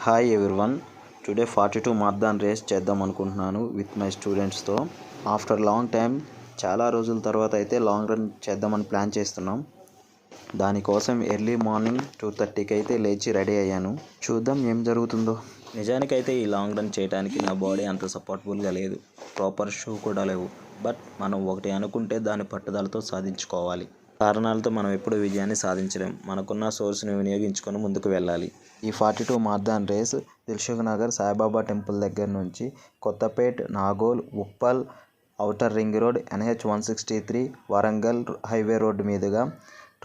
Hi everyone. Today 42 marathon race చేద్దాం అనుకుంటున్నాను with my స్టూడెంట్స్తో. ఆఫ్టర్ లాంగ్ టైం, చాలా రోజుల తర్వాత అయితే లాంగ్ రన్ చేద్దామని ప్లాన్ చేస్తున్నాం. దానికోసం ఎర్లీ మార్నింగ్ 2:30కి అయితే లేచి రెడీ అయ్యాను. చూద్దాం ఏం జరుగుతుందో. నిజానికైతే ఈ లాంగ్ రన్ చేయడానికి నా బాడీ అంత సపోర్టబుల్గా లేదు. ప్రాపర్ షూ కూడా లేవు. బట్ మనం ఒకటి అనుకుంటే దాని పట్టుదలతో సాధించుకోవాలి. కారణాలతో మనం ఎప్పుడు విజయాన్ని సాధించలేం. మనకున్న సోర్స్ని వినియోగించుకొని ముందుకు వెళ్ళాలి. ఈ 42 marathon race Dilsukh Nagar Saibaba temple దగ్గర నుంచి Kothapet, Nagole, Uppal, outer ring road, NH 163, Warangal highway road మీదుగా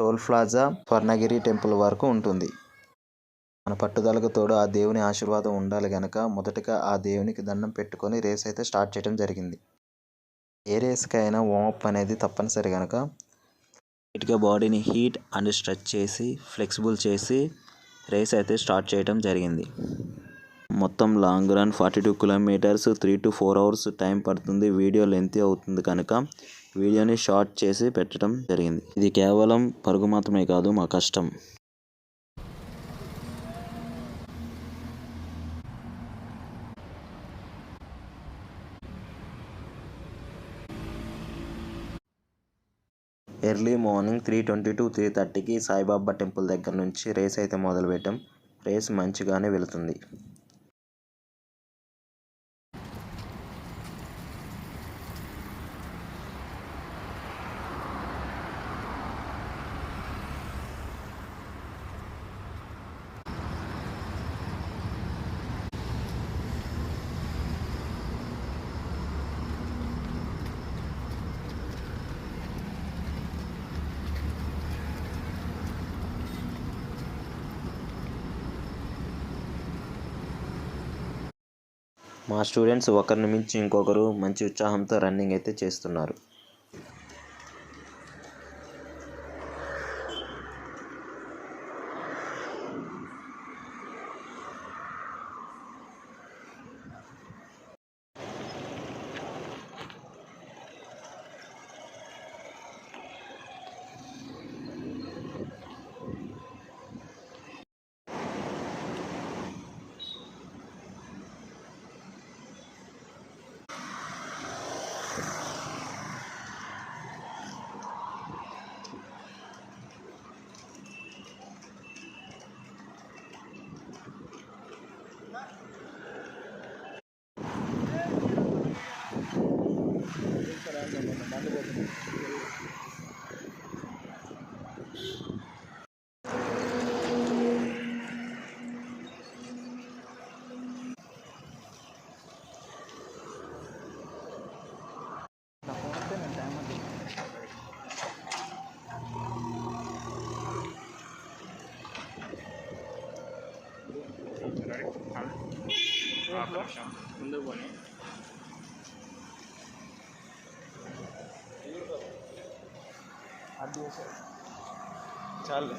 టోల్ ప్లాజా, స్వర్ణగిరి టెంపుల్ వరకు ఉంటుంది. మన పట్టుదలకు తోడు ఆ దేవుని ఆశీర్వాదం ఉండాలి గనక మొదటగా ఆ దేవునికి దండం పెట్టుకొని రేస్ అయితే స్టార్ట్ చేయడం జరిగింది. ఏ రేస్కైనా వార్మప్ అనేది తప్పనిసరి కనుక నీట్గా బాడీని హీట్ అండ్ స్ట్రెచ్ చేసి ఫ్లెక్సిబుల్ చేసి రేస్ అయితే స్టార్ట్ చేయడం జరిగింది. మొత్తం long run 42 kilometres, 3 to 4 hours time పడుతుంది. వీడియో లెంతీ అవుతుంది కనుక వీడియోని షార్ట్ చేసి పెట్టడం జరిగింది. ఇది కేవలం పరుగు మాత్రమే కాదు, మా కష్టం. ఎర్లీ మార్నింగ్ 3:20 to 3:30కి సాయిబాబా టెంపుల్ దగ్గర నుంచి రేస్ అయితే మొదలుపెట్టాం. రేస్ మంచిగానే వెళుతుంది. మా స్టూడెంట్స్ ఒకరిని మించి ఇంకొకరు మంచి ఉత్సాహంతో రన్నింగ్ అయితే చేస్తున్నారు. ముందుకు పోనీ అది చాలు.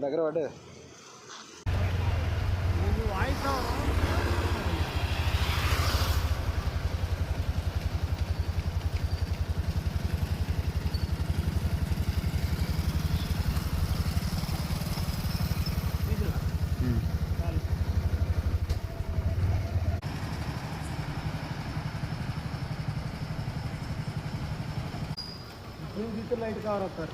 దగ్గర పడ్డది. లైట్ కవర్ అవుతారు.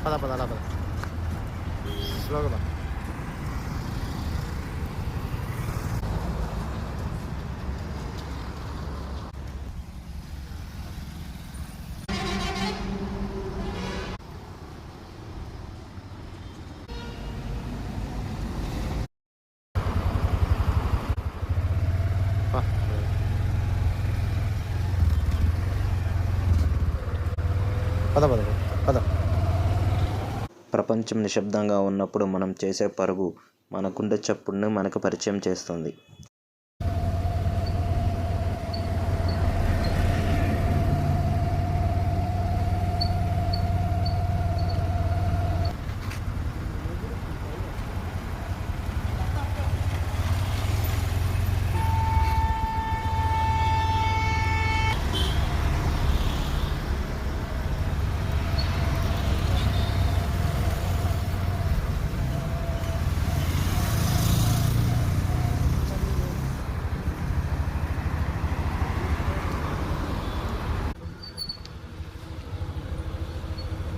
పద పద అలా పద స్లోగా పద. పద పద పద. ప్రపంచం నిశ్శబ్దంగా ఉన్నప్పుడు మనం చేసే పరుగు మన గుండె చప్పుడుని మనకు పరిచయం చేస్తుంది.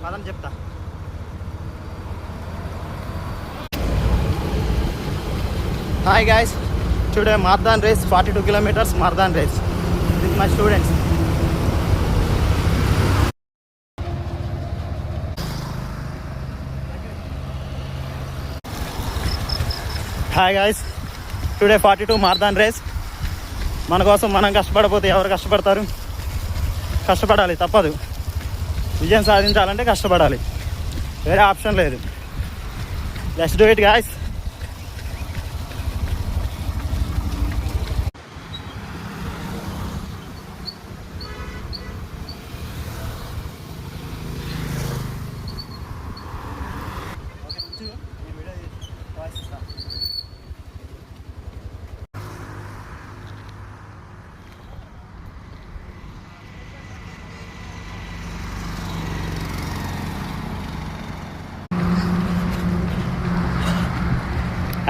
పదని చెప్తా. Hi guys, today marathon race 42 kilometers marathon race with my students. Hi guys, today 42 marathon race. మన కోసం మనం కష్టపడకపోతే ఎవరు కష్టపడతారు? కష్టపడాలి, తప్పదు. విజయం సాధించాలంటే కష్టపడాలి, వేరే ఆప్షన్ లేదు. Let's do it guys.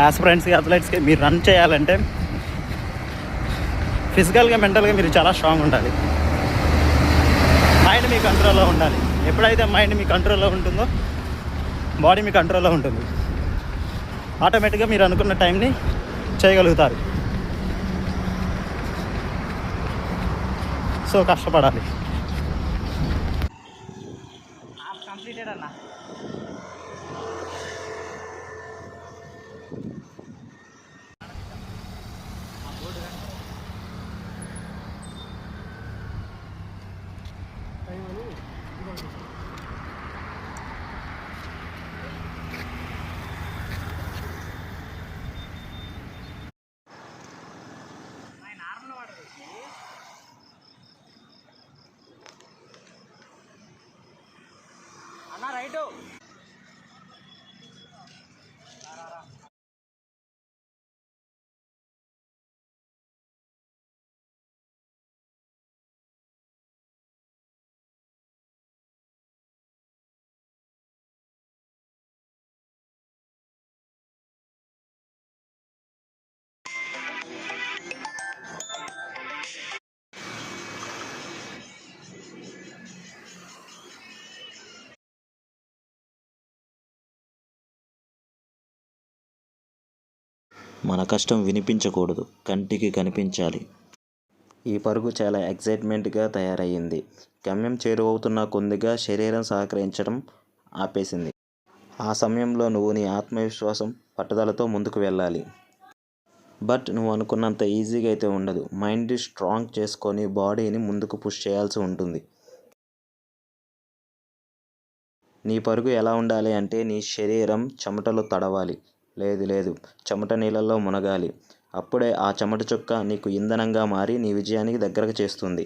యాస్పిరెంట్స్కి, అథ్లెట్స్కి మీరు రన్ చేయాలంటే ఫిజికల్గా, మెంటల్గా మీరు చాలా స్ట్రాంగ్ ఉండాలి. మైండ్ మీ కంట్రోల్లో ఉండాలి. ఎప్పుడైతే మైండ్ మీ కంట్రోల్లో ఉంటుందో బాడీ మీ కంట్రోల్లో ఉంటుంది. ఆటోమేటిక్గా మీరు అనుకున్న టైంని చేయగలుగుతారు. సో కష్టపడాలి. కంప్లీటెడ్ అన్న. అన్న రైటు. మన కష్టం వినిపించకూడదు, కంటికి కనిపించాలి. ఈ పరుగు చాలా ఎక్సైట్మెంట్గా తయారయ్యింది. గమ్యం చేరువవుతున్న కొద్దిగా శరీరం సహకరించడం ఆపేసింది. ఆ సమయంలో నువ్వు నీ ఆత్మవిశ్వాసం, పట్టుదలతో ముందుకు వెళ్ళాలి. బట్ నువ్వు అనుకున్నంత ఈజీగా అయితే ఉండదు. మైండ్ స్ట్రాంగ్ చేసుకొని బాడీని ముందుకు పుష్ చేయాల్సి ఉంటుంది. నీ పరుగు ఎలా ఉండాలి అంటే నీ శరీరం చెమటలో తడవాలి. లేదు, చెమట నీళ్ళల్లో మునగాలి. అప్పుడే ఆ చెమట చుక్క నీకు ఇంధనంగా మారి నీ విజయానికి దగ్గరకు చేస్తుంది.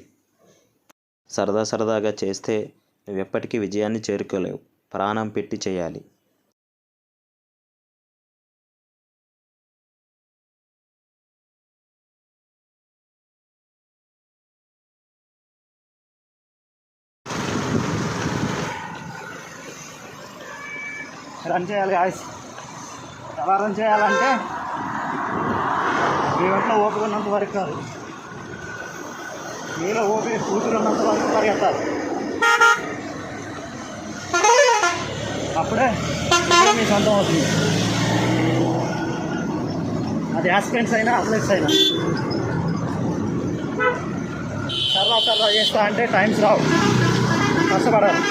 సరదాగా చేస్తే నువ్వెప్పటికీ విజయాన్ని చేరుకోలేవు. ప్రాణం పెట్టి చేయాలి. రన్ చేయాలి గాయ్స్. ఎలా రన్ చేయాలంటే మీ ఒంట్లో ఓపిక ఉన్నంత వరకు కాదు, మీలో ఓపిక కూతురున్నంత వరకు పరిగెత్తాలి. అప్పుడే విజయం మీ సొంతం అవుతుంది. అది యాస్పిరెంట్స్ అయినా అథ్లెట్స్ అయినా. సరదా చేస్తా అంటే టైమ్స్ రావు, కష్టపడాలి.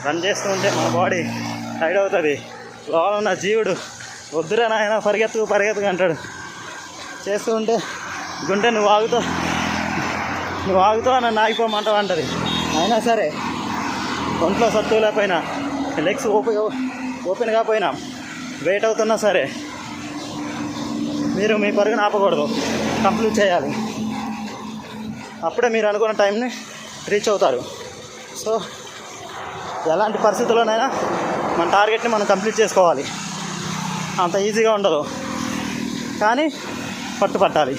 రన్ చేస్తూ ఉంటే మన బాడీ టైడ్ అవుతుంది. లోపల ఉన్న జీవుడు వద్దురా నాయన పరిగెత్తు అంటాడు. చేస్తూ ఉంటే గుండె నువ్వు ఆగుతావు నన్ను ఆగిపోమంటావు అంటది. అయినా సరే ఒంట్లో సత్తు లేకపోయినా, లెగ్స్ ఓపెన్ కాకపోయినా, వెయిట్ అవుతున్నా సరే మీరు మీ పరుగును ఆపకూడదు, కంప్లీట్ చేయాలి. అప్పుడే మీరు అనుకున్న టైంని రీచ్ అవుతారు. సో ఎలాంటి పరిస్థితుల్లోనైనా మన టార్గెట్ని మనం కంప్లీట్ చేసుకోవాలి. అంత ఈజీగా ఉండదు, కానీ పట్టుపట్టాలి.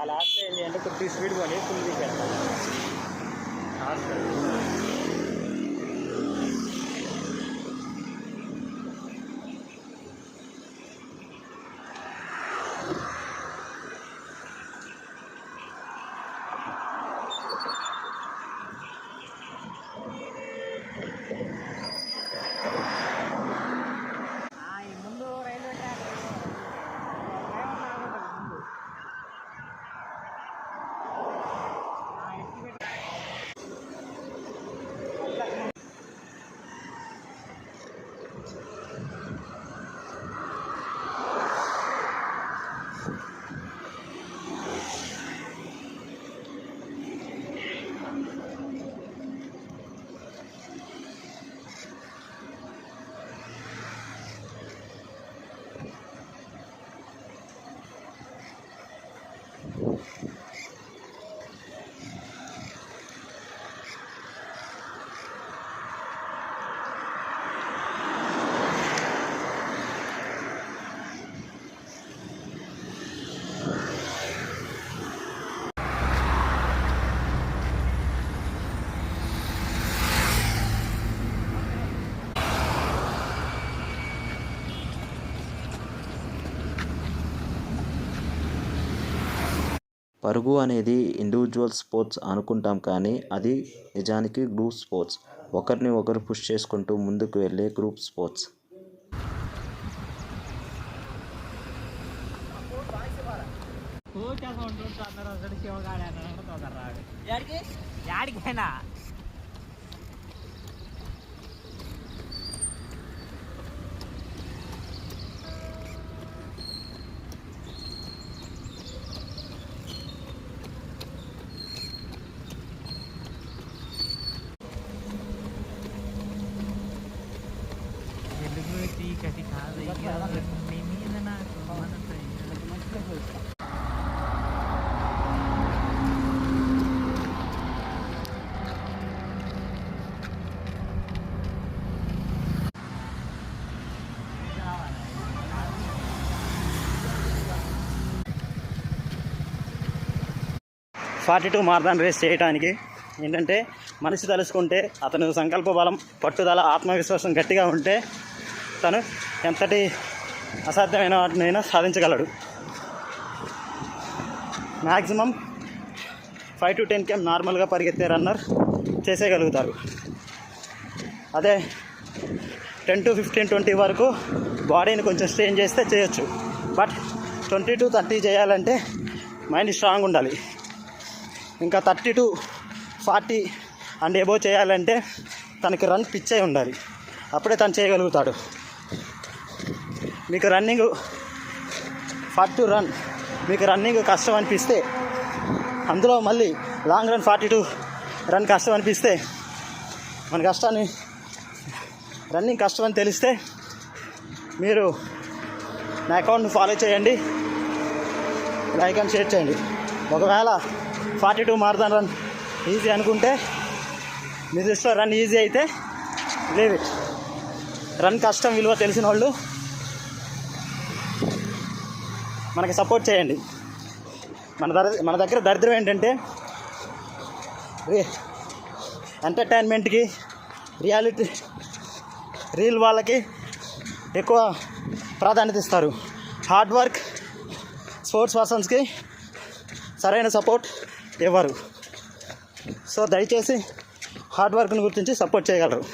ఆ లాస్ట్ ఏం చేయండి, కొద్ది స్పీడ్ కొని ఫుల్ దిగేస్తాను. పరుగు అనేది ఇండివిజువల్ స్పోర్ట్స్ అనుకుంటాం, కానీ అది నిజానికి గ్రూప్ స్పోర్ట్స్. ఒకరిని ఒకరు పుష్ చేసుకుంటూ ముందుకు వెళ్ళే గ్రూప్ స్పోర్ట్స్. ఫార్టీ-2 మారథాన్ రేస్ చేయడానికి ఏంటంటే, మనిషి తలుచుకుంటే, అతను సంకల్ప బలం, పట్టుదల, ఆత్మవిశ్వాసం గట్టిగా ఉంటే తను ఎంతటి అసాధ్యమైన వాటినైనా సాధించగలడు. మ్యాక్సిమం 5 to 10 km నార్మల్గా పరిగెత్తే రన్నర్ చేసేయగలుగుతారు. అదే 10 to 15, 20 వరకు బాడీని కొంచెం స్ట్రెయిన్ చేస్తే చేయొచ్చు. బట్ 20 to 30 చేయాలంటే మైండ్ స్ట్రాంగ్ ఉండాలి. ఇంకా 30 to 40 అండ్ ఎబో చేయాలంటే తనకి రన్ పిచ్ అయి ఉండాలి, అప్పుడే తను చేయగలుగుతాడు. మీకు రన్నింగ్ ఫాట్ టు రన్, మీకు రన్నింగ్ కష్టం అనిపిస్తే, అందులో మళ్ళీ లాంగ్ రన్ 42 రన్ కష్టం అనిపిస్తే, మన కష్టాన్ని రన్నింగ్ కష్టం అని తెలిస్తే మీరు నా అకౌంట్ని ఫాలో చేయండి, లైక్ అండ్ షేర్ చేయండి. ఒకవేళ 42 మారథాన్ రన్ ఈజీ అనుకుంటే, మీ దృష్టిలో రన్ ఈజీ అయితే లీవ్ ఇట్. రన్ కష్టం విలువ తెలిసిన వాళ్ళు మనకి సపోర్ట్ చేయండి. మన దగ్గర దరిద్రం ఏంటంటే ఎంటర్టైన్మెంట్కి, రియాలిటీ రీల్ వాళ్ళకి ఎక్కువ ప్రాధాన్యత ఇస్తారు. హార్డ్ వర్క్ స్పోర్ట్స్ పర్సన్స్కి సరైన సపోర్ట్ ఇవ్వరు. సో దయచేసి హార్డ్ వర్క్ని గుర్తించి సపోర్ట్ చేయగలరు.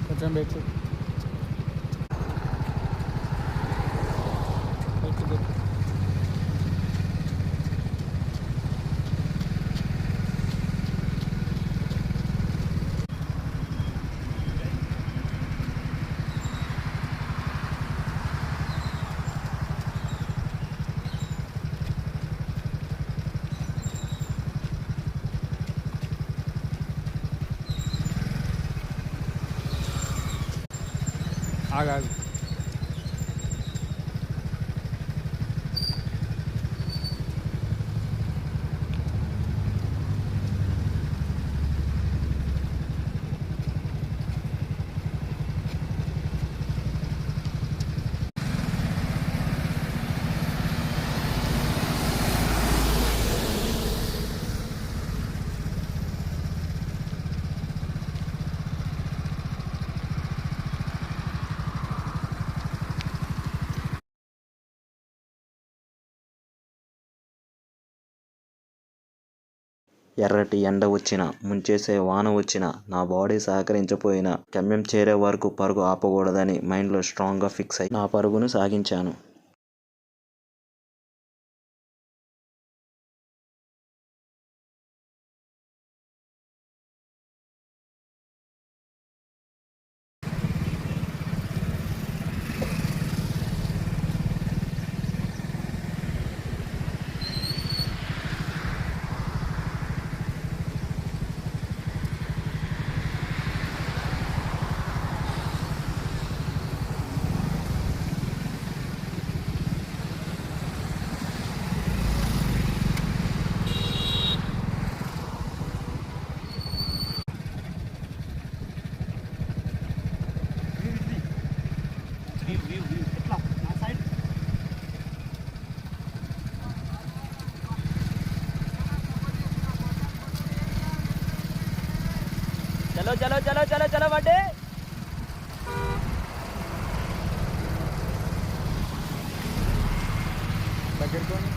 కొంచెం పెట్టు. ఆగాగు. ఎర్రటి ఎండ వచ్చినా, ముంచేసే వాన వచ్చినా, నా బాడీ సహకరించపోయినా గమ్యం చేరే వరకు పరుగు ఆపకూడదని మైండ్లో స్ట్రాంగ్గా ఫిక్స్ అయి నా పరుగును సాగించాను. चलो चलो चलो चलो चलो बड्डे. దగ్గరకొని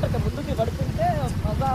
వాటర్ ముందుకి పడుతుంటే మజా.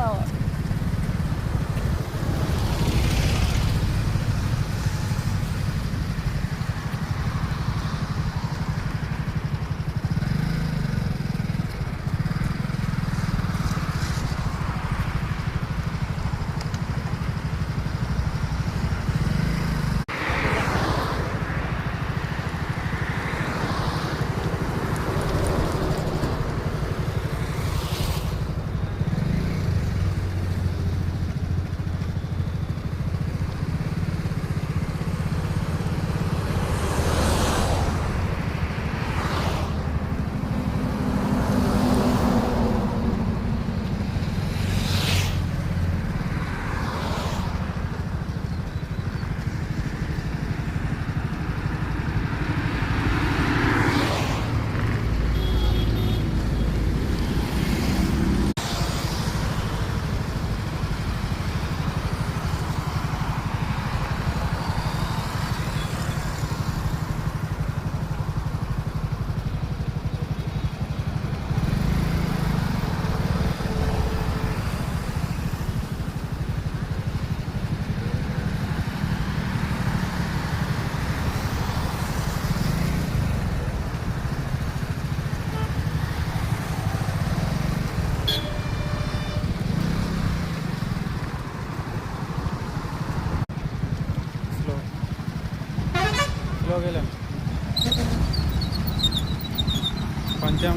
కొంచెం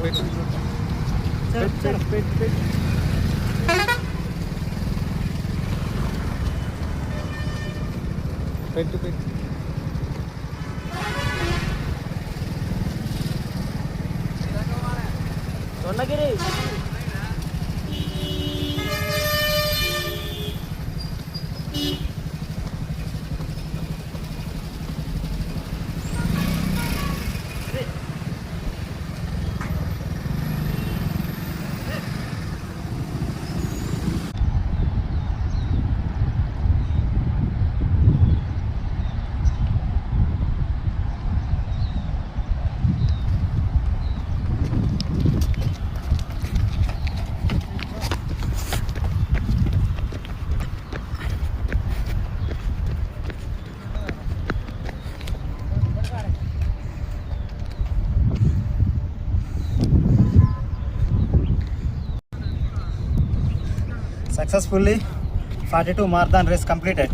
పెట్టు దొండగిరి Successfully 42 marathon race completed.